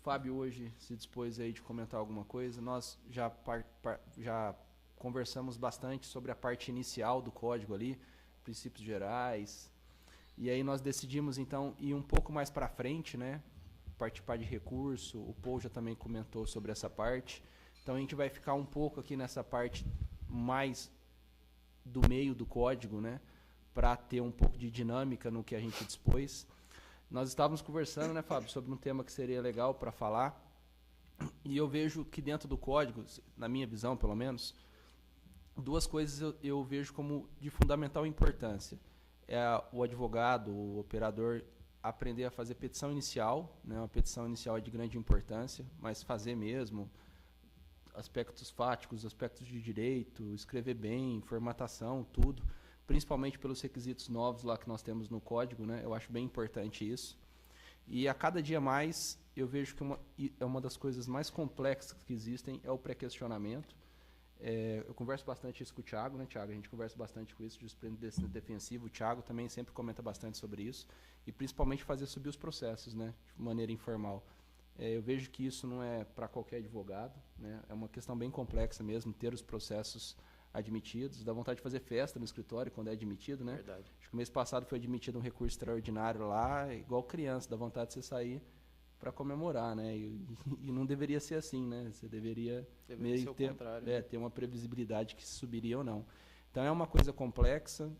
Fábio hoje se dispôs aí de comentar alguma coisa. Nós já conversamos bastante sobre a parte inicial do código ali, princípios gerais. E aí nós decidimos então ir um pouco mais para frente, né? Participar de recurso. O Paul já também comentou sobre essa parte. Então a gente vai ficar um pouco aqui nessa parte mais do meio do código, né? Para ter um pouco de dinâmica no que a gente dispôs. Nós estávamos conversando, né, Fábio, sobre um tema que seria legal para falar. E eu vejo que dentro do código, na minha visão pelo menos, duas coisas eu vejo como de fundamental importância. É o advogado, o operador, aprender a fazer petição inicial, né? Uma petição inicial é de grande importância, mas fazer mesmo, aspectos fáticos, aspectos de direito, escrever bem, formatação, tudo, principalmente pelos requisitos novos lá que nós temos no código, né? Eu acho bem importante isso. E a cada dia mais eu vejo que uma das coisas mais complexas que existem é o pré-questionamento. Eu converso bastante isso com o Thiago, né, Thiago? A gente conversa bastante com isso, de jurisprudência defensiva. O Thiago também sempre comenta bastante sobre isso. E principalmente fazer subir os processos, né, de maneira informal. Eu vejo que isso não é para qualquer advogado, né? É uma questão bem complexa mesmo, ter os processos admitidos. Dá vontade de fazer festa no escritório quando é admitido, né? Verdade. Acho que o mês passado foi admitido um recurso extraordinário lá, igual criança, dá vontade de você sair para comemorar, né? E não deveria ser assim, né? Você deveria ser o contrário, né? ter uma previsibilidade que subiria ou não. Então é uma coisa complexa.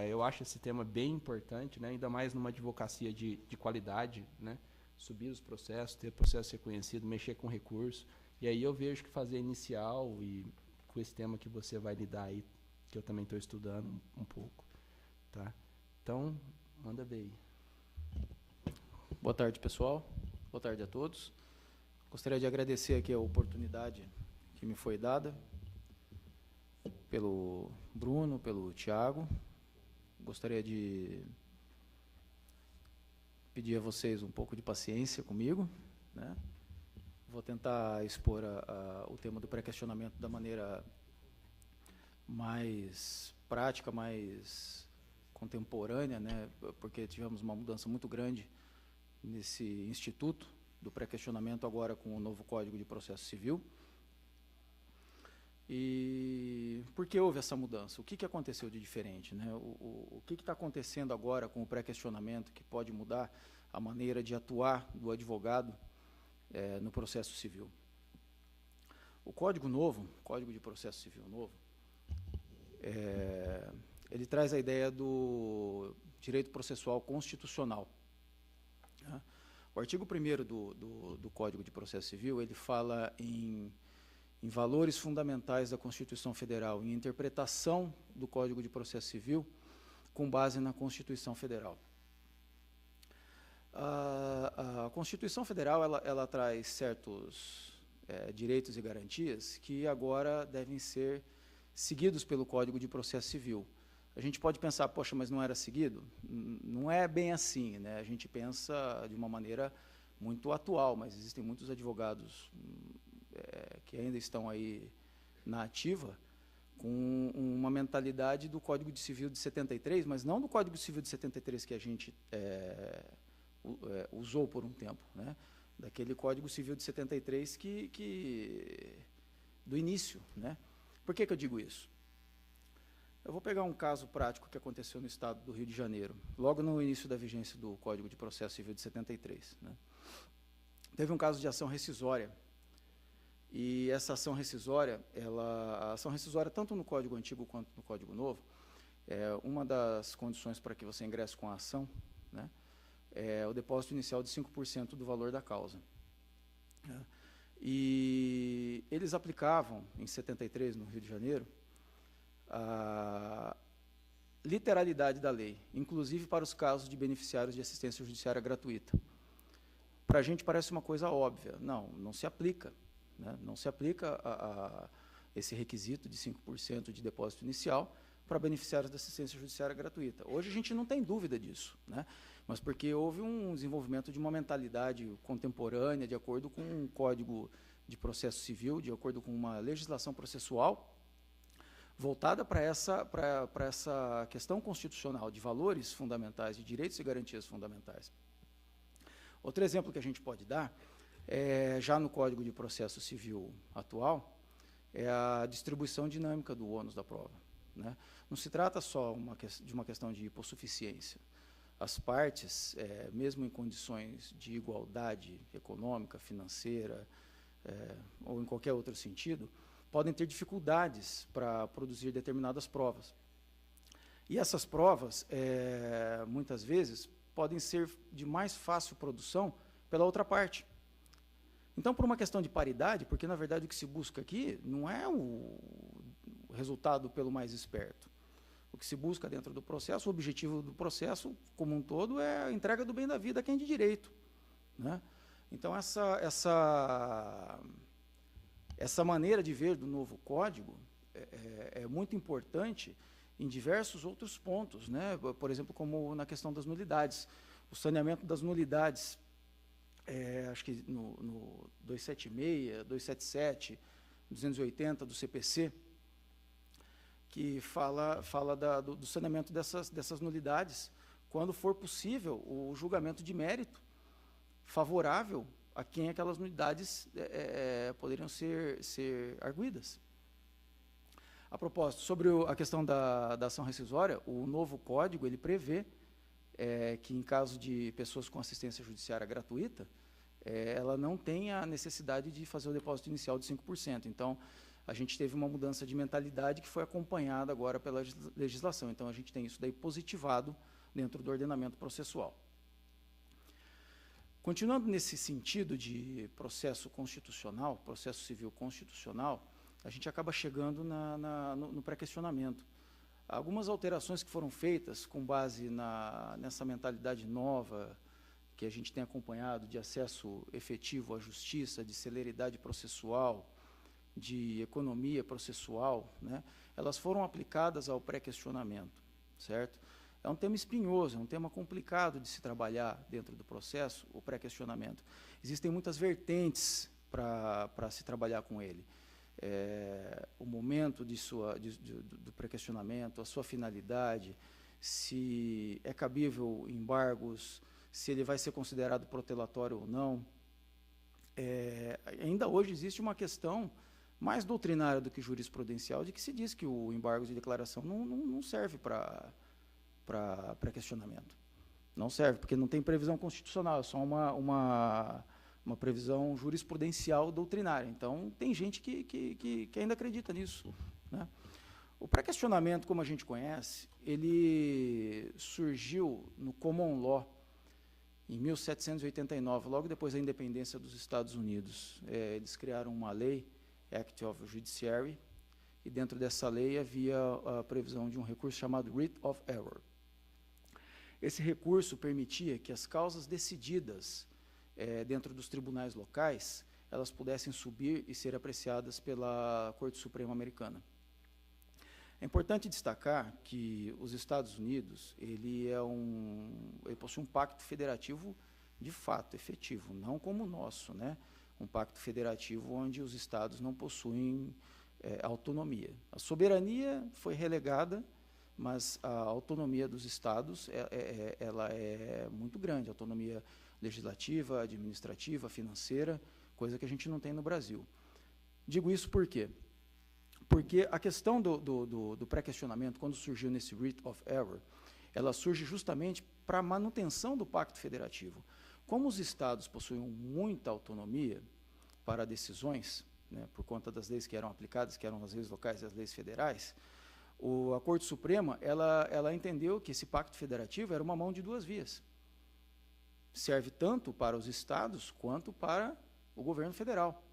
Eu acho esse tema bem importante, né? Ainda mais numa advocacia de qualidade, né? Subir os processos, ter processo reconhecido, mexer com recurso. E aí eu vejo que fazer inicial e com esse tema que você vai lidar aí, que eu também estou estudando um pouco, tá? Então, manda ver aí. Boa tarde, pessoal. Boa tarde a todos. Gostaria de agradecer aqui a oportunidade que me foi dada pelo Bruno, pelo Thiago. Gostaria de pedir a vocês um pouco de paciência comigo, né? Vou tentar expor o tema do pré-questionamento da maneira mais prática, mais contemporânea, né? Porque tivemos uma mudança muito grande nesse instituto do pré-questionamento agora com o novo Código de Processo Civil. E por que houve essa mudança? O que aconteceu de diferente, né? O que está acontecendo agora com o pré-questionamento que pode mudar a maneira de atuar do advogado no processo civil? O Código novo, Código de Processo Civil novo, ele traz a ideia do direito processual constitucional. Né? O artigo 1º do Código de Processo Civil, ele fala em valores fundamentais da Constituição Federal, em interpretação do Código de Processo Civil com base na Constituição Federal. A Constituição Federal ela traz certos direitos e garantias que agora devem ser seguidos pelo Código de Processo Civil. A gente pode pensar, poxa, mas não era seguido? Não é bem assim, né? A gente pensa de uma maneira muito atual, mas existem muitos advogados que ainda estão aí na ativa com uma mentalidade do Código de Civil de 73, mas não do Código Civil de 73 que a gente usou por um tempo, né? Daquele Código Civil de 73 do início, né? Por que eu digo isso? Eu vou pegar um caso prático que aconteceu no estado do Rio de Janeiro, logo no início da vigência do Código de Processo Civil de 73. Né? Teve um caso de ação rescisória, e essa ação rescisória, a ação rescisória, tanto no Código Antigo quanto no Código Novo, uma das condições para que você ingresse com a ação, né, é o depósito inicial de 5% do valor da causa. Né? E eles aplicavam, em 73, no Rio de Janeiro, a literalidade da lei, inclusive para os casos de beneficiários de assistência judiciária gratuita. Para a gente parece uma coisa óbvia. Não se aplica. Né? Não se aplica esse requisito de 5% de depósito inicial para beneficiários de assistência judiciária gratuita. Hoje a gente não tem dúvida disso, né? Mas porque houve um desenvolvimento de uma mentalidade contemporânea, de acordo com um Código de Processo Civil, de acordo com uma legislação processual, voltada para essa questão constitucional de valores fundamentais, de direitos e garantias fundamentais. Outro exemplo que a gente pode dar Já no Código de Processo Civil atual, é a distribuição dinâmica do ônus da prova, né? Não se trata só de uma questão de hipossuficiência. As partes, mesmo em condições de igualdade econômica, financeira, ou em qualquer outro sentido, podem ter dificuldades para produzir determinadas provas. E essas provas, muitas vezes, podem ser de mais fácil produção pela outra parte. Então, por uma questão de paridade, porque, na verdade, o que se busca aqui não é o resultado pelo mais esperto. O que se busca dentro do processo, o objetivo do processo, como um todo, é a entrega do bem da vida a quem é de direito, né? Então, essa maneira de ver do novo Código é muito importante em diversos outros pontos, né? Por exemplo, como na questão das nulidades. O saneamento das nulidades, acho que no 276, 277, 280 do CPC, que fala do saneamento dessas nulidades, quando for possível o julgamento de mérito favorável a quem aquelas nulidades poderiam ser arguidas. A propósito, sobre a questão da ação rescisória, o novo Código ele prevê que, em caso de pessoas com assistência judiciária gratuita, ela não tem a necessidade de fazer o depósito inicial de 5%. Então, a gente teve uma mudança de mentalidade que foi acompanhada agora pela legislação. Então, a gente tem isso daí positivado dentro do ordenamento processual. Continuando nesse sentido de processo constitucional, processo civil constitucional, a gente acaba chegando no pré-questionamento. Algumas alterações que foram feitas com base nessa mentalidade nova que a gente tem acompanhado de acesso efetivo à justiça, de celeridade processual, de economia processual, né, elas foram aplicadas ao pré-questionamento, certo? É um tema espinhoso, é um tema complicado de se trabalhar dentro do processo, o pré-questionamento. Existem muitas vertentes para se trabalhar com ele. O momento do pré-questionamento, a sua finalidade, se é cabível embargos, se ele vai ser considerado protelatório ou não. Ainda hoje existe uma questão mais doutrinária do que jurisprudencial, de que se diz que o embargo de declaração não serve para pré-questionamento. Não serve, porque não tem previsão constitucional, é só uma previsão jurisprudencial doutrinária. Então, tem gente que ainda acredita nisso, né? O pré-questionamento, como a gente conhece, ele surgiu no Common Law, em 1789, logo depois da independência dos Estados Unidos. Eles criaram uma lei, Act of Judiciary, e dentro dessa lei havia a previsão de um recurso chamado Writ of Error. Esse recurso permitia que as causas decididas dentro dos tribunais locais, elas pudessem subir e ser apreciadas pela Corte Suprema Americana. É importante destacar que os Estados Unidos, ele possui um pacto federativo de fato, efetivo, não como o nosso, né? Um pacto federativo onde os estados não possuem autonomia. A soberania foi relegada, mas a autonomia dos estados ela é muito grande, autonomia legislativa, administrativa, financeira, coisa que a gente não tem no Brasil. Digo isso por quê? Porque a questão do pré-questionamento, quando surgiu nesse Writ of Error, ela surge justamente para a manutenção do pacto federativo. Como os estados possuíam muita autonomia para decisões, né, por conta das leis que eram aplicadas, que eram as leis locais e as leis federais, a Corte Suprema ela entendeu que esse pacto federativo era uma mão de duas vias. Serve tanto para os estados quanto para o governo federal.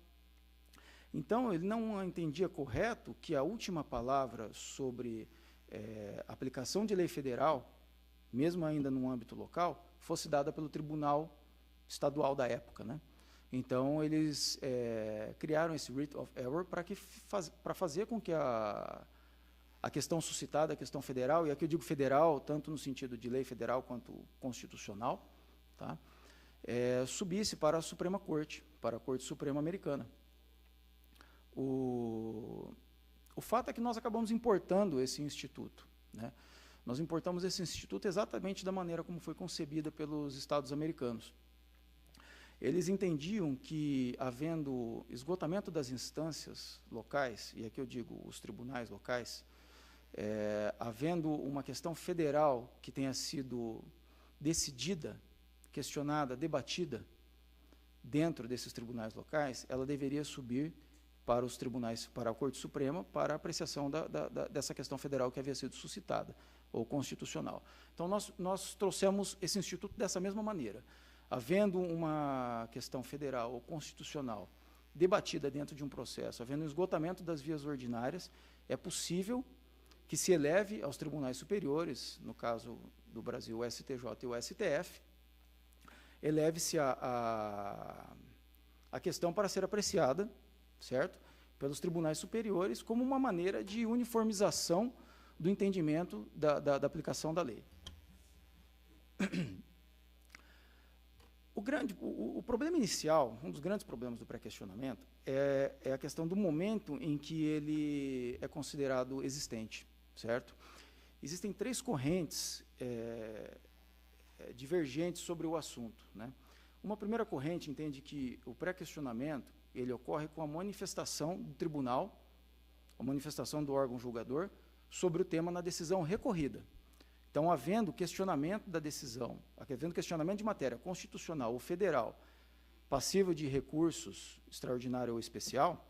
Então, ele não entendia correto que a última palavra sobre aplicação de lei federal, mesmo ainda no âmbito local, fosse dada pelo tribunal estadual da época, né? Então, eles criaram esse Writ of Error para fazer com que a questão suscitada, a questão federal, e aqui eu digo federal, tanto no sentido de lei federal quanto constitucional, tá? Subisse para a Suprema Corte, para a Corte Suprema Americana. O fato é que nós acabamos importando esse instituto, né? Nós importamos esse instituto exatamente da maneira como foi concebida pelos Estados americanos. eles entendiam que, havendo esgotamento das instâncias locais, e aqui eu digo os tribunais locais, havendo uma questão federal que tenha sido decidida, questionada, debatida dentro desses tribunais locais, ela deveria subir para os tribunais, para a Corte Suprema, para a apreciação dessa questão federal que havia sido suscitada, ou constitucional. Então, nós trouxemos esse instituto dessa mesma maneira. Havendo uma questão federal ou constitucional debatida dentro de um processo, havendo um esgotamento das vias ordinárias, é possível que se eleve aos tribunais superiores, no caso do Brasil, o STJ e o STF, eleve-se a questão para ser apreciada, certo? Pelos tribunais superiores, como uma maneira de uniformização do entendimento da aplicação da lei. O problema inicial, um dos grandes problemas do pré-questionamento, é a questão do momento em que ele é considerado existente, certo? Existem três correntes divergentes sobre o assunto, né? Uma primeira corrente entende que o pré-questionamento ele ocorre com a manifestação do tribunal, a manifestação do órgão julgador, sobre o tema na decisão recorrida. Então, havendo questionamento da decisão, havendo questionamento de matéria constitucional ou federal, passível de recursos extraordinário ou especial,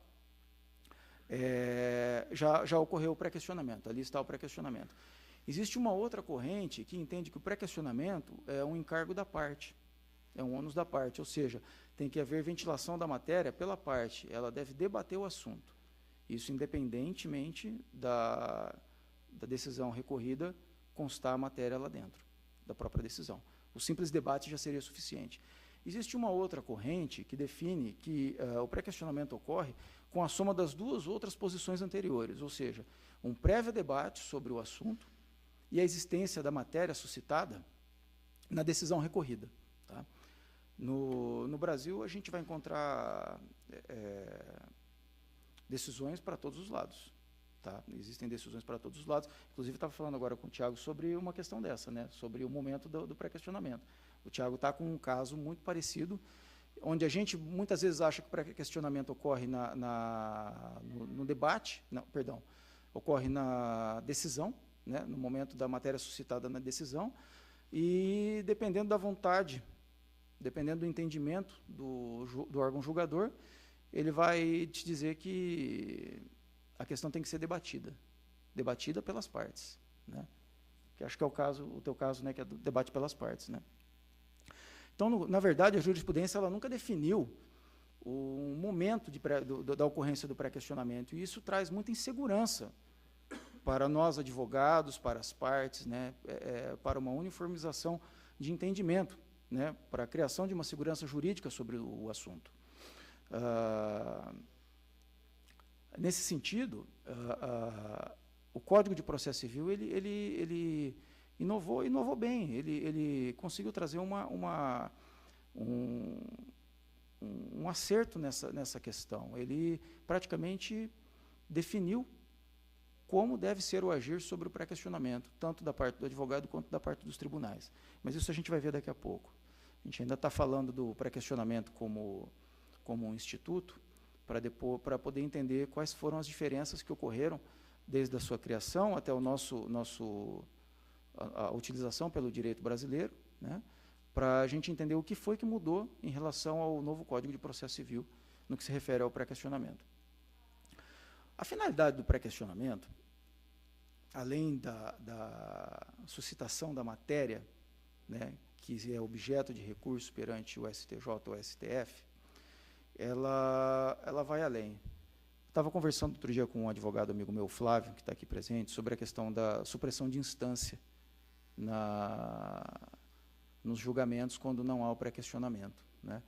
já ocorreu o pré-questionamento, ali está o pré-questionamento. Existe uma outra corrente que entende que o pré-questionamento é um encargo da parte, é um ônus da parte, ou seja, tem que haver ventilação da matéria pela parte, ela deve debater o assunto. Isso independentemente da decisão recorrida constar a matéria lá dentro da própria decisão. O simples debate já seria suficiente. Existe uma outra corrente que define que o pré-questionamento ocorre com a soma das duas outras posições anteriores, ou seja, um prévio debate sobre o assunto e a existência da matéria suscitada na decisão recorrida. Tá? No Brasil, a gente vai encontrar decisões para todos os lados. Tá? Existem decisões para todos os lados. Inclusive, estava falando agora com o Tiago sobre uma questão dessa, né? Sobre o momento do pré-questionamento. O Tiago está com um caso muito parecido, onde a gente muitas vezes acha que o pré-questionamento ocorre no debate, não, perdão, ocorre na decisão, né? No momento da matéria suscitada na decisão, e dependendo da vontade, dependendo do entendimento do órgão julgador, ele vai te dizer que a questão tem que ser debatida pelas partes, né? Que acho que é o teu caso, né, que é do debate pelas partes, né? Então, na verdade, a jurisprudência ela nunca definiu o momento da ocorrência do pré-questionamento, e isso traz muita insegurança para nós advogados, para as partes, né, para uma uniformização de entendimento, né, para a criação de uma segurança jurídica sobre o assunto. Nesse sentido, o Código de Processo Civil ele inovou bem, ele conseguiu trazer um acerto nessa questão. Ele praticamente definiu como deve ser o agir sobre o pré-questionamento, tanto da parte do advogado quanto da parte dos tribunais. Mas isso a gente vai ver daqui a pouco. A gente ainda está falando do pré-questionamento como um instituto, para poder entender quais foram as diferenças que ocorreram desde a sua criação até a utilização pelo direito brasileiro, né, para a gente entender o que foi que mudou em relação ao novo Código de Processo Civil no que se refere ao pré-questionamento. A finalidade do pré-questionamento, além da suscitação da matéria, né, que é objeto de recurso perante o STJ ou o STF, ela vai além. Estava conversando outro dia com um advogado amigo meu, Flávio, que está aqui presente, sobre a questão da supressão de instância nos julgamentos quando não há o pré-questionamento, né?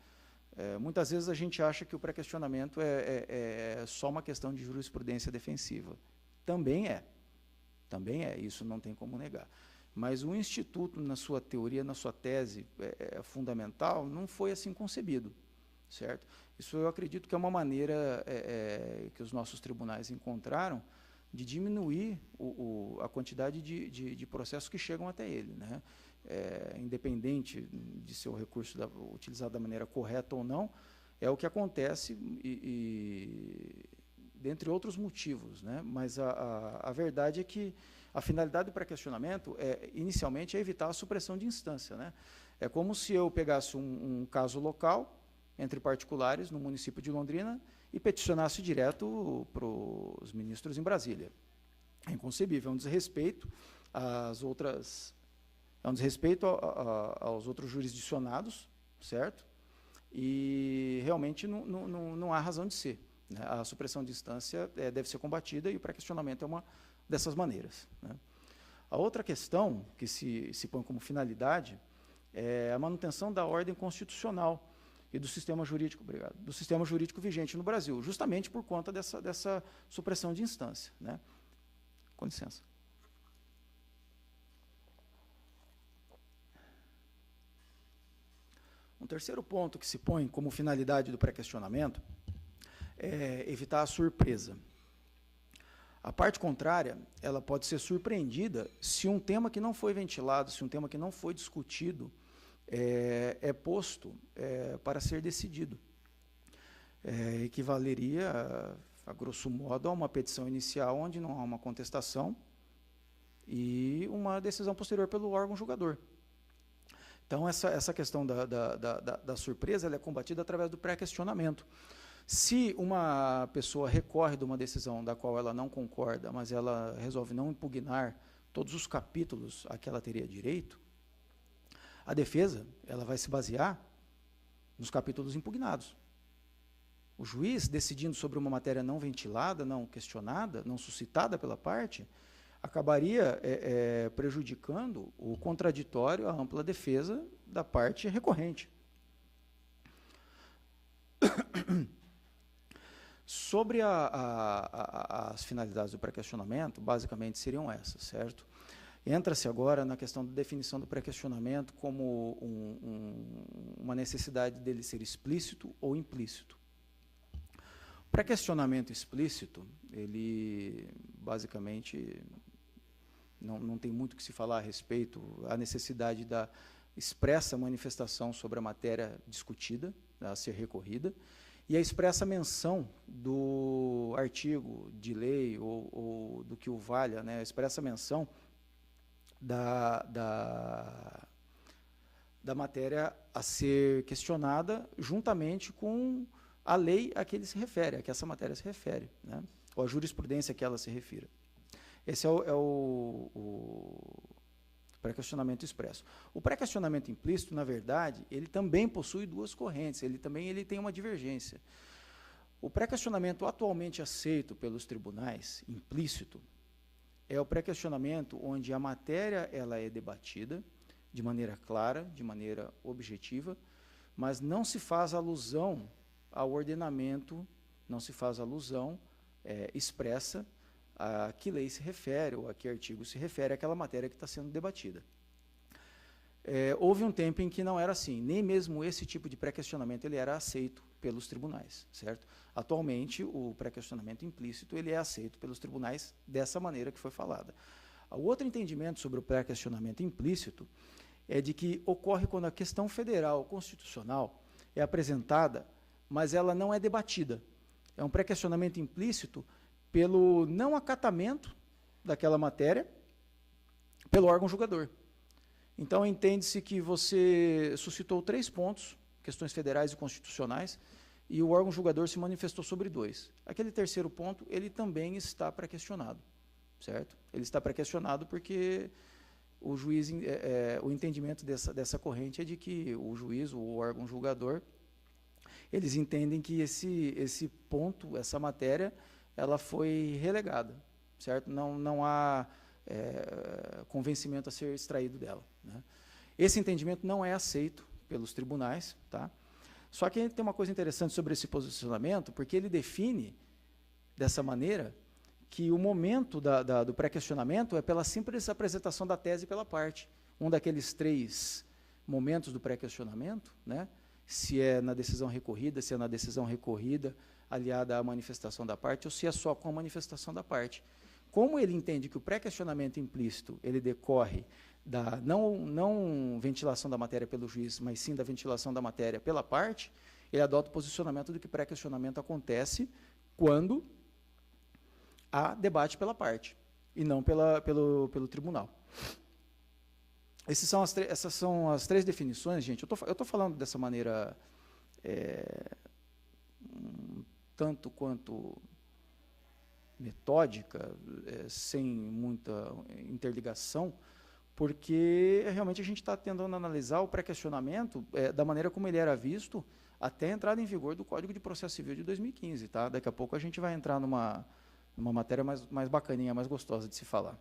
Muitas vezes a gente acha que o pré-questionamento é só uma questão de jurisprudência defensiva. Também é, isso não tem como negar. Mas o Instituto, na sua teoria, na sua tese fundamental, não foi assim concebido, certo? Isso eu acredito que é uma maneira que os nossos tribunais encontraram de diminuir a quantidade de processos que chegam até ele, né? independente de ser o recurso utilizado da maneira correta ou não, é o que acontece, dentre outros motivos, né? Mas a verdade é que a finalidade do pré-questionamento, inicialmente, é evitar a supressão de instância, né? É como se eu pegasse um caso local, entre particulares, no município de Londrina, e peticionasse direto para os ministros em Brasília. É inconcebível, é um desrespeito às outras, aos outros jurisdicionados, certo? E realmente não há razão de ser, né? A supressão de instância deve ser combatida e o pré-questionamento é uma dessas maneiras, né? A outra questão que se põe como finalidade é a manutenção da ordem constitucional e do sistema jurídico, do sistema jurídico vigente no Brasil, justamente por conta dessa supressão de instância, né? Com licença. Um terceiro ponto que se põe como finalidade do pré-questionamento é evitar a surpresa. A parte contrária, ela pode ser surpreendida se um tema que não foi ventilado, se um tema que não foi discutido, é posto para ser decidido. Equivaleria, a grosso modo, a uma petição inicial onde não há uma contestação e uma decisão posterior pelo órgão julgador. Então, essa questão da surpresa ela é combatida através do pré-questionamento. Se uma pessoa recorre de uma decisão da qual ela não concorda, mas ela resolve não impugnar todos os capítulos a que ela teria direito, a defesa ela vai se basear nos capítulos impugnados. O juiz, decidindo sobre uma matéria não ventilada, não questionada, não suscitada pela parte, acabaria prejudicando o contraditório, a ampla defesa da parte recorrente. Sobre as finalidades do pré-questionamento, basicamente seriam essas, certo? Entra-se agora na questão da definição do pré-questionamento como uma necessidade dele ser explícito ou implícito. O pré-questionamento explícito, ele basicamente não tem muito o que se falar a respeito, a necessidade da expressa manifestação sobre a matéria discutida, a ser recorrida, e a expressa menção do artigo de lei ou do que o valha, né, a expressa menção da matéria a ser questionada juntamente com a lei a que ele se refere, a que essa matéria se refere, né, ou a jurisprudência a que ela se refira. Esse é o pré-questionamento expresso. O pré-questionamento implícito, na verdade, ele também possui duas correntes, ele tem uma divergência. O pré-questionamento atualmente aceito pelos tribunais, implícito, é o pré-questionamento onde a matéria ela é debatida de maneira clara, de maneira objetiva, mas não se faz alusão ao ordenamento, não se faz alusão expressa a que lei se refere ou a que artigo se refere àquela matéria que está sendo debatida. Houve um tempo em que não era assim, nem mesmo esse tipo de pré-questionamento ele era aceito pelos tribunais, certo? Atualmente, o pré-questionamento implícito ele é aceito pelos tribunais dessa maneira que foi falada. O outro entendimento sobre o pré-questionamento implícito é de que ocorre quando a questão federal constitucional é apresentada, mas ela não é debatida. É um pré-questionamento implícito pelo não acatamento daquela matéria pelo órgão julgador. Então, entende-se que você suscitou 3 pontos, questões federais e constitucionais, e o órgão julgador se manifestou sobre 2. Aquele terceiro ponto, ele também está pré-questionado, certo? Ele está pré-questionado porque o juiz, o entendimento dessa corrente é de que o juiz, o órgão julgador, eles entendem que esse ponto, essa matéria, ela foi relegada, certo? Não há convencimento a ser extraído dela, né? Esse entendimento não é aceito pelos tribunais, tá? Só que tem uma coisa interessante sobre esse posicionamento, porque ele define dessa maneira que o momento do pré-questionamento é pela simples apresentação da tese pela parte. Um daqueles 3 momentos do pré-questionamento, né? Se é na decisão recorrida, se é na decisão recorrida aliada à manifestação da parte, ou se é só com a manifestação da parte. como ele entende que o pré-questionamento implícito ele decorre da não ventilação da matéria pelo juiz, mas sim da ventilação da matéria pela parte, ele adota o posicionamento de que pré-questionamento acontece quando há debate pela parte, e não pelo tribunal. Essas são as 3 definições, gente. Eu estou falando dessa maneira tanto quanto metódica, sem muita interligação, porque realmente a gente está tentando analisar o pré-questionamento da maneira como ele era visto até a entrada em vigor do Código de Processo Civil de 2015. Tá? Daqui a pouco a gente vai entrar numa matéria mais bacaninha, mais gostosa de se falar.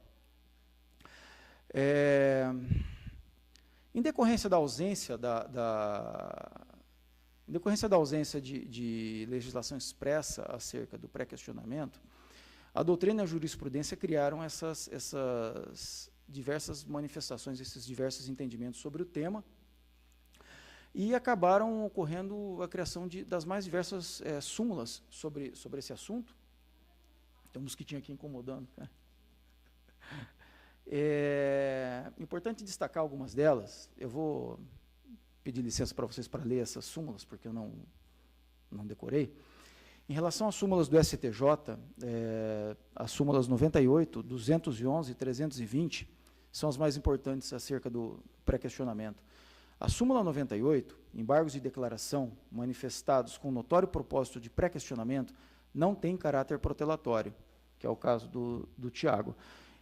Em decorrência da ausência de legislação expressa acerca do pré-questionamento, a doutrina e a jurisprudência criaram essas diversas manifestações, esses diversos entendimentos sobre o tema, e acabaram ocorrendo a criação das mais diversas súmulas sobre esse assunto. Tem um mosquitinho aqui incomodando. Cara. É importante destacar algumas delas. Eu vou pedir licença para vocês para ler essas súmulas, porque eu não decorei. Em relação às súmulas do STJ, as súmulas 98, 211 e 320 são as mais importantes acerca do pré-questionamento. A súmula 98, embargos de declaração manifestados com notório propósito de pré-questionamento, não tem caráter protelatório, que é o caso do Tiago.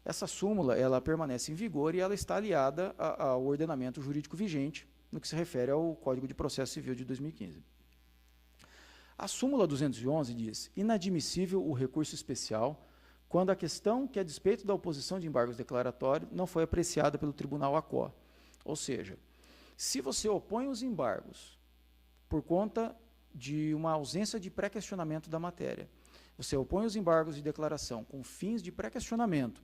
Essa súmula ela permanece em vigor e ela está aliada ao ordenamento jurídico vigente, no que se refere ao Código de Processo Civil de 2015. A súmula 211 diz: inadmissível o recurso especial quando a questão que, a despeito da oposição de embargos declaratórios, não foi apreciada pelo Tribunal ACO. Ou seja, se você opõe os embargos por conta de uma ausência de pré-questionamento da matéria, você opõe os embargos de declaração com fins de pré-questionamento,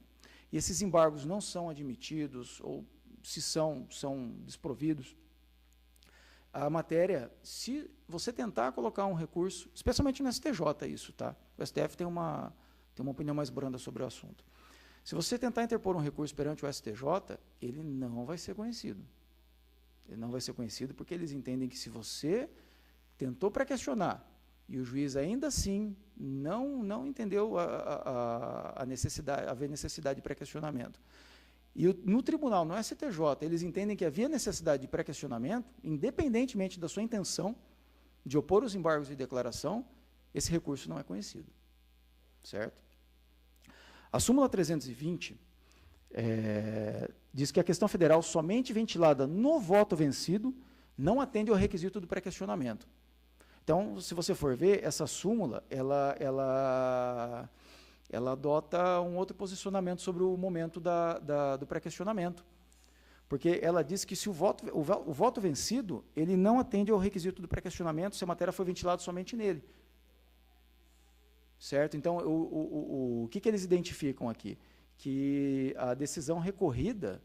e esses embargos não são admitidos, ou se são desprovidos, a matéria, se você tentar colocar um recurso, especialmente no STJ isso, tá? O STF tem uma opinião mais branda sobre o assunto. Se você tentar interpor um recurso perante o STJ, ele não vai ser conhecido. Ele não vai ser conhecido porque eles entendem que se você tentou pré-questionar e o juiz ainda assim não entendeu a necessidade, haver necessidade de pré-questionamento, e no tribunal, no STJ, eles entendem que havia necessidade de pré-questionamento, independentemente da sua intenção de opor os embargos de declaração, esse recurso não é conhecido. Certo? A súmula 320 diz que a questão federal somente ventilada no voto vencido não atende ao requisito do pré-questionamento. Então, se você for ver, essa súmula, ela adota um outro posicionamento sobre o momento do pré-questionamento. Porque ela diz que se o voto vencido, ele não atende ao requisito do pré-questionamento se a matéria foi ventilada somente nele. Certo? Então, o que eles identificam aqui? Que a decisão recorrida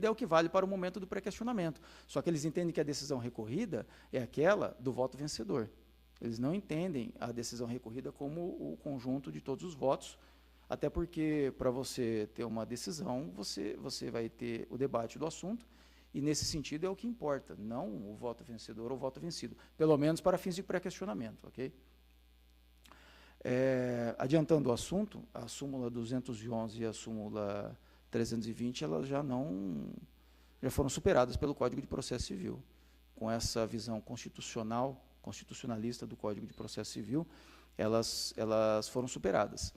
é o que vale para o momento do pré-questionamento. Só que eles entendem que a decisão recorrida é aquela do voto vencedor. Eles não entendem a decisão recorrida como o conjunto de todos os votos, até porque, para você ter uma decisão, você vai ter o debate do assunto, e, nesse sentido, é o que importa, não o voto vencedor ou o voto vencido, pelo menos para fins de pré-questionamento. Ok? Adiantando o assunto, a súmula 211 e a súmula 320 elas já foram superadas pelo Código de Processo Civil. Com essa visão constitucionalista do Código de Processo Civil, elas foram superadas.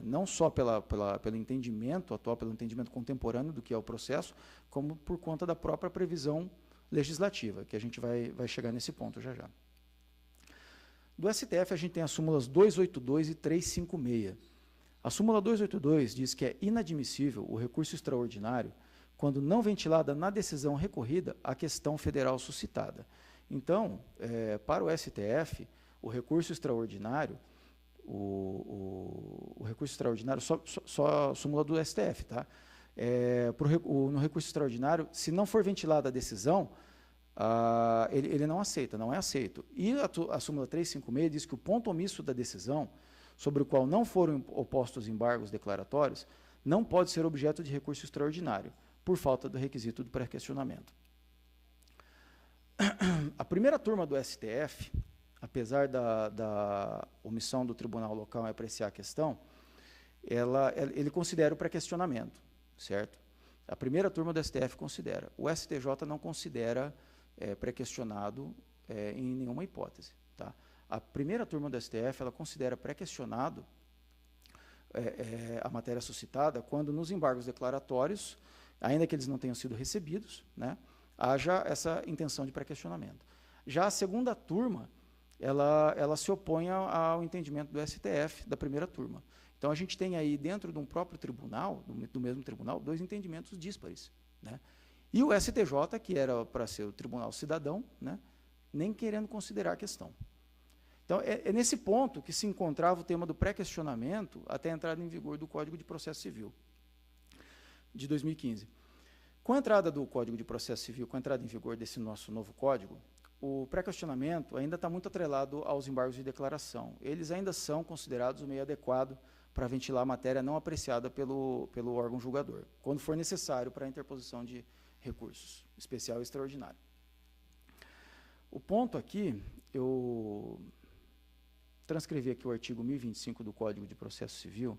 Não só pelo entendimento atual, pelo entendimento contemporâneo do que é o processo, como por conta da própria previsão legislativa, que a gente vai chegar nesse ponto já já. Do STF, a gente tem as súmulas 282 e 356. A súmula 282 diz que é inadmissível o recurso extraordinário quando não ventilada na decisão recorrida a questão federal suscitada. Então, para o STF, o recurso extraordinário, o recurso extraordinário, só a súmula do STF, tá? No recurso extraordinário, se não for ventilada a decisão, ele não aceita, não é aceito. E a súmula 356 diz que o ponto omisso da decisão sobre o qual não foram opostos embargos declaratórios, não pode ser objeto de recurso extraordinário, por falta do requisito do pré-questionamento. A primeira turma do STF, apesar da omissão do tribunal local em apreciar a questão, ele considera o pré-questionamento, certo? A primeira turma do STF considera. O STJ não considera pré-questionado em nenhuma hipótese. Tá? A primeira turma do STF ela considera pré-questionado a matéria suscitada quando nos embargos declaratórios, ainda que eles não tenham sido recebidos, né, haja essa intenção de pré-questionamento. Já a segunda turma, ela se opõe ao entendimento do STF, da primeira turma. Então, a gente tem aí, dentro de um próprio tribunal, do mesmo tribunal, dois entendimentos díspares. Né? E o STJ, que era para ser o tribunal cidadão, né, nem querendo considerar a questão. Então, é nesse ponto que se encontrava o tema do pré-questionamento até a entrada em vigor do Código de Processo Civil, de 2015. Com a entrada do Código de Processo Civil, com a entrada em vigor desse nosso novo código, o pré-questionamento ainda está muito atrelado aos embargos de declaração. Eles ainda são considerados o meio adequado para ventilar a matéria não apreciada pelo órgão julgador, quando for necessário para a interposição de recursos, especial e extraordinário. O ponto aqui, eu transcrevi aqui o artigo 1025 do Código de Processo Civil,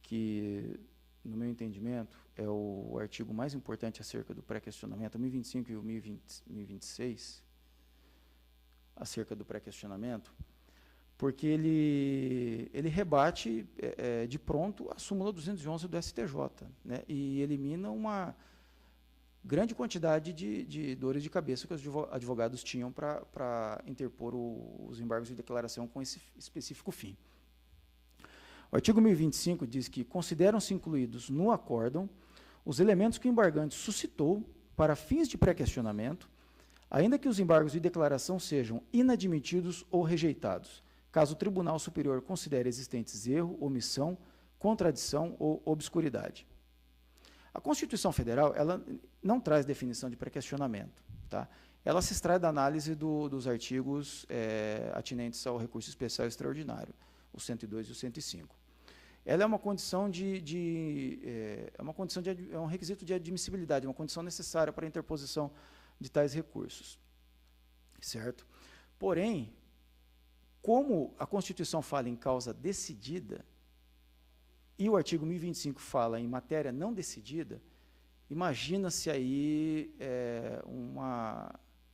que, no meu entendimento, é o artigo mais importante acerca do pré-questionamento, o 1025 e o 1026, acerca do pré-questionamento, porque ele rebate de pronto a súmula 211 do STJ, né, e elimina uma grande quantidade de dores de cabeça que os advogados tinham para interpor os embargos de declaração com esse específico fim. O artigo 1025 diz que consideram-se incluídos no acórdão os elementos que o embargante suscitou para fins de pré-questionamento, ainda que os embargos de declaração sejam inadmitidos ou rejeitados, caso o Tribunal Superior considere existentes erro, omissão, contradição ou obscuridade. A Constituição Federal ela não traz definição de pré-questionamento. Tá? Ela se extrai da análise dos artigos atinentes ao recurso especial extraordinário, o 102 e o 105. Ela é uma condição é um requisito de admissibilidade, uma condição necessária para a interposição de tais recursos. Certo? Porém, como a Constituição fala em causa decidida, e o artigo 1025 fala em matéria não decidida, imagina-se aí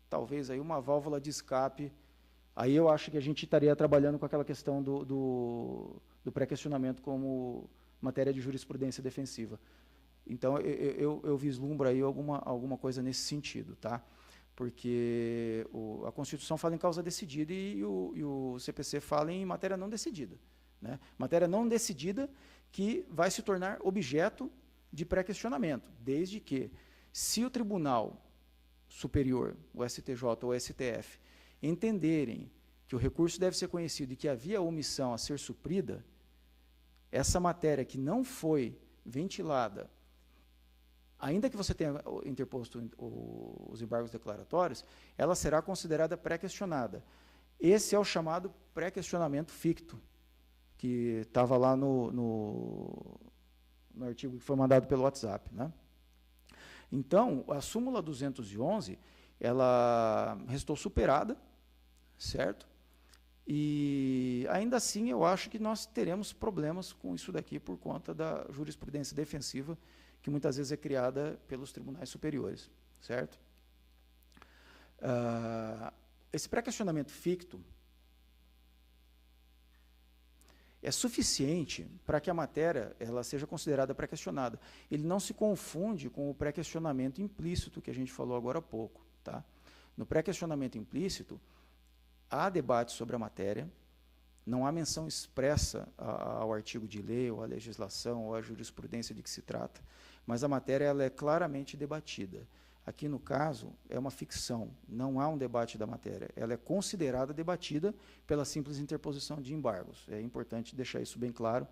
talvez aí uma válvula de escape. Aí eu acho que a gente estaria trabalhando com aquela questão do pré-questionamento como matéria de jurisprudência defensiva. Então, eu vislumbro aí alguma coisa nesse sentido, tá? Porque a Constituição fala em causa decidida e o CPC fala em matéria não decidida. Né? Matéria não decidida que vai se tornar objeto de pré-questionamento, desde que, se o Tribunal Superior, o STJ ou o STF, entenderem que o recurso deve ser conhecido e que havia omissão a ser suprida, essa matéria que não foi ventilada, ainda que você tenha interposto os embargos declaratórios, ela será considerada pré-questionada. Esse é o chamado pré-questionamento ficto, que estava lá no artigo que foi mandado pelo WhatsApp. Né? Então, a súmula 211, ela restou superada, certo? E, ainda assim, eu acho que nós teremos problemas com isso daqui por conta da jurisprudência defensiva, que muitas vezes é criada pelos tribunais superiores, certo? Esse pré-questionamento ficto é suficiente para que a matéria ela seja considerada pré-questionada. Ele não se confunde com o pré-questionamento implícito que a gente falou agora há pouco. Tá? No pré-questionamento implícito, há debate sobre a matéria, não há menção expressa ao artigo de lei, ou à legislação, ou à jurisprudência de que se trata, mas a matéria ela é claramente debatida. Aqui, no caso, é uma ficção, não há um debate da matéria. Ela é considerada debatida pela simples interposição de embargos. É importante deixar isso bem claro,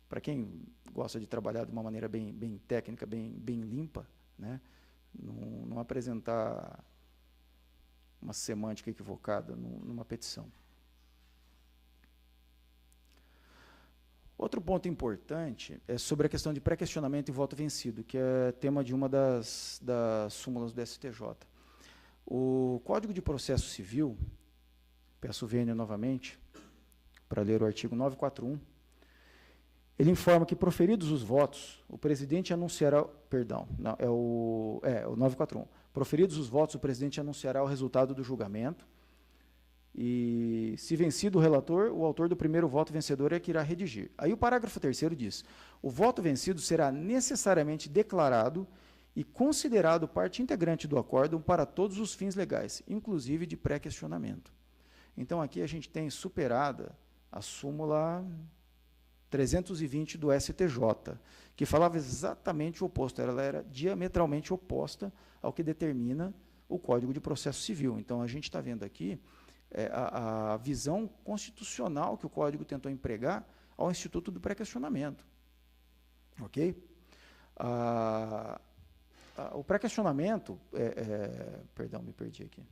para quem gosta de trabalhar de uma maneira bem técnica, bem limpa, né? Não apresentar uma semântica equivocada numa petição. ponto importante é sobre a questão de pré-questionamento e voto vencido, que é tema de uma das súmulas do STJ. O Código de Processo Civil, peço vênia novamente, para ler o artigo 941, ele informa que, proferidos os votos, o presidente anunciará, perdão, não, o 941, proferidos os votos, o presidente anunciará o resultado do julgamento, e, se vencido o relator, o autor do primeiro voto vencedor é que irá redigir. Aí o parágrafo 3º diz: o voto vencido será necessariamente declarado e considerado parte integrante do acórdão para todos os fins legais, inclusive de pré-questionamento. Então, aqui a gente tem superada a súmula 320 do STJ, que falava exatamente o oposto, ela era diametralmente oposta ao que determina o Código de Processo Civil. Então, a gente está vendo aqui a visão constitucional que o Código tentou empregar ao Instituto do Pré-questionamento. Ok? O pré-questionamento... perdão, me perdi aqui.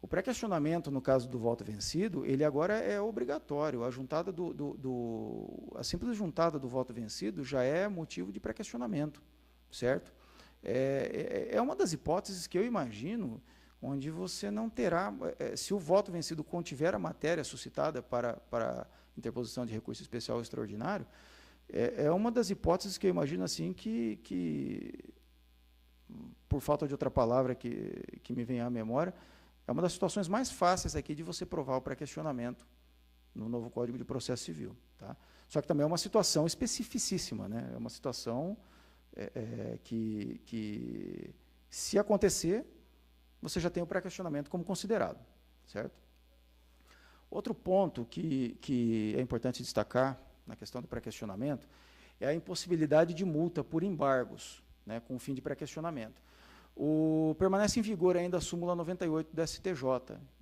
O pré-questionamento, no caso do voto vencido, ele agora é obrigatório. A simples juntada do voto vencido já é motivo de pré-questionamento, certo? É uma das hipóteses que eu imagino onde você não terá, se o voto vencido contiver a matéria suscitada para interposição de recurso especial ou extraordinário, é uma das hipóteses que eu imagino assim que por falta de outra palavra que me vem à memória, é uma das situações mais fáceis aqui de você provar o pré-questionamento no novo Código de Processo Civil. Tá? Só que também é uma situação especificíssima, né? É uma situação que, se acontecer, você já tem o pré-questionamento como considerado. Certo? Outro ponto que é importante destacar na questão do pré-questionamento é a impossibilidade de multa por embargos, né, com o fim de pré-questionamento. Permanece em vigor ainda a súmula 98 da STJ,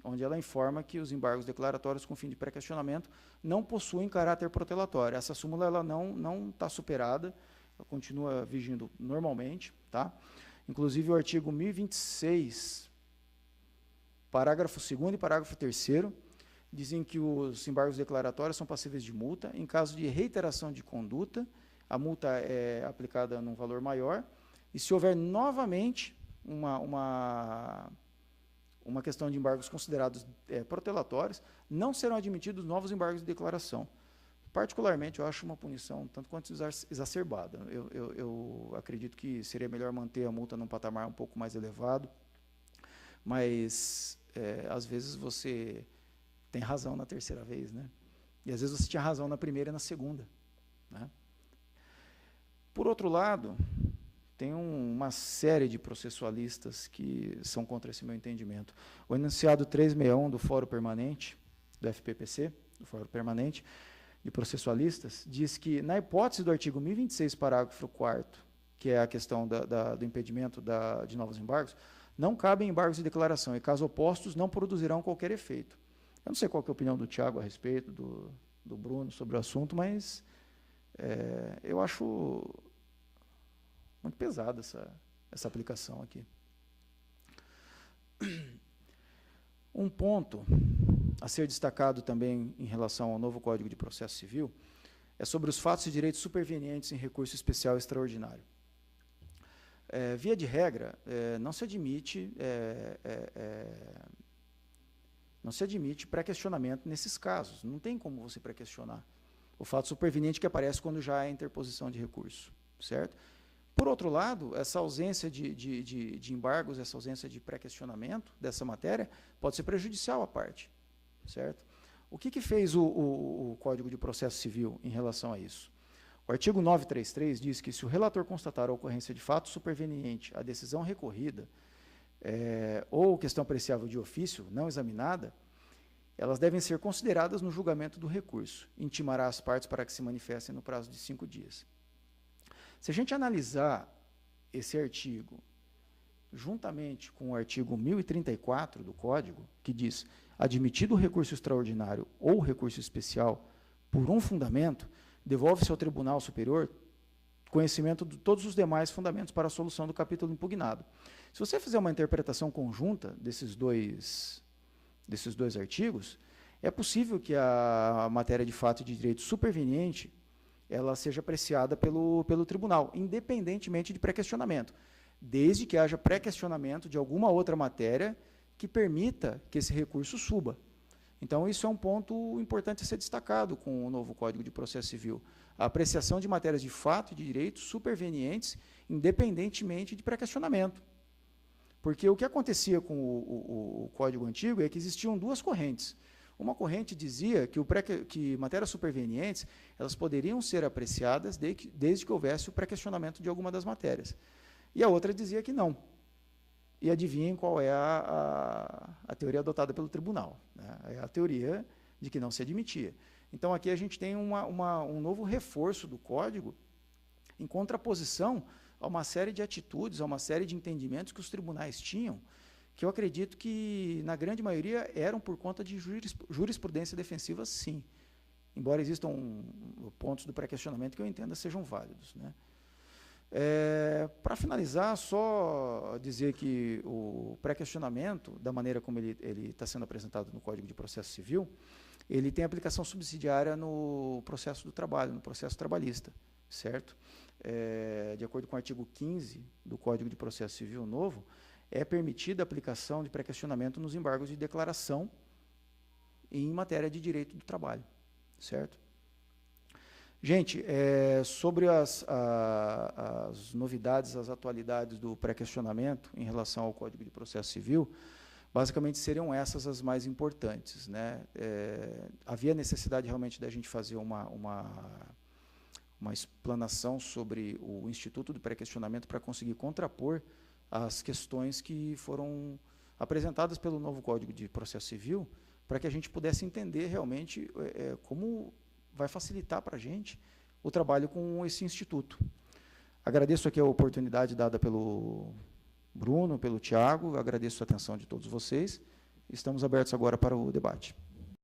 onde ela informa que os embargos declaratórios com fim de pré-questionamento não possuem caráter protelatório. Essa súmula ela não está superada, ela continua vigindo normalmente. Tá? Inclusive, o artigo 1026, parágrafo 2º e parágrafo 3º, dizem que os embargos declaratórios são passíveis de multa. Em caso de reiteração de conduta, a multa é aplicada num valor maior, e se houver novamente uma questão de embargos considerados protelatórios, não serão admitidos novos embargos de declaração. Particularmente, eu acho uma punição tanto quanto exacerbada. Eu acredito que seria melhor manter a multa num patamar um pouco mais elevado, mas, às vezes, você tem razão na terceira vez, né? E, às vezes, você tinha razão na primeira e na segunda. Né? Por outro lado, tem uma série de processualistas que são contra esse meu entendimento. O enunciado 361 do Fórum Permanente, do FPPC, do Fórum Permanente de Processualistas, diz que, na hipótese do artigo 1026, parágrafo 4º, que é a questão do impedimento de novos embargos, não cabem embargos de declaração e, caso opostos, não produzirão qualquer efeito. Eu não sei qual que é a opinião do Tiago a respeito, do Bruno sobre o assunto, mas eu acho muito pesada essa aplicação aqui. Um ponto a ser destacado também em relação ao novo Código de Processo Civil é sobre os fatos e direitos supervenientes em recurso especial e extraordinário. Via de regra, não se admite pré-questionamento nesses casos. Não tem como você pré-questionar o fato superveniente que aparece quando já há interposição de recurso. Certo? Por outro lado, essa ausência de embargos, essa ausência de pré-questionamento dessa matéria pode ser prejudicial à parte. Certo? O que fez o Código de Processo Civil em relação a isso? O artigo 933 diz que, se o relator constatar a ocorrência de fato superveniente à decisão recorrida ou questão apreciável de ofício não examinada, elas devem ser consideradas no julgamento do recurso. Intimará as partes para que se manifestem no prazo de 5 dias. Se a gente analisar esse artigo juntamente com o artigo 1034 do Código, que diz: admitido o recurso extraordinário ou recurso especial por um fundamento, devolve-se ao Tribunal Superior conhecimento de todos os demais fundamentos para a solução do capítulo impugnado. Se você fizer uma interpretação conjunta desses dois artigos, é possível que a matéria de fato e de direito superveniente ela seja apreciada pelo tribunal, independentemente de pré-questionamento, desde que haja pré-questionamento de alguma outra matéria que permita que esse recurso suba. Então, isso é um ponto importante a ser destacado com o novo Código de Processo Civil. A apreciação de matérias de fato e de direito supervenientes, independentemente de pré-questionamento. Porque o que acontecia com o Código antigo é que existiam duas correntes. Uma corrente dizia que matérias supervenientes elas poderiam ser apreciadas desde que houvesse o pré-questionamento de alguma das matérias. E a outra dizia que não. E adivinhem qual é a teoria adotada pelo tribunal. Né? É a teoria de que não se admitia. Então, aqui a gente tem um novo reforço do Código em contraposição a uma série de atitudes, a uma série de entendimentos que os tribunais tinham, que eu acredito que, na grande maioria, eram por conta de jurisprudência defensiva, sim. Embora existam pontos do pré-questionamento que eu entenda sejam válidos. Né? Para finalizar, só dizer que o pré-questionamento, da maneira como ele está sendo apresentado no Código de Processo Civil, ele tem aplicação subsidiária no processo do trabalho, no processo trabalhista, certo? De acordo com o artigo 15 do Código de Processo Civil novo, é permitida a aplicação de pré-questionamento nos embargos de declaração em matéria de direito do trabalho, certo? Gente, sobre as novidades, as atualidades do pré-questionamento em relação ao Código de Processo Civil, basicamente seriam essas as mais importantes. Né? Havia necessidade realmente da gente fazer uma explanação sobre o Instituto do Pré-questionamento para conseguir contrapor as questões que foram apresentadas pelo novo Código de Processo Civil, para que a gente pudesse entender realmente como vai facilitar para a gente o trabalho com esse instituto. Agradeço aqui a oportunidade dada pelo Bruno, pelo Tiago, agradeço a atenção de todos vocês. Estamos abertos agora para o debate.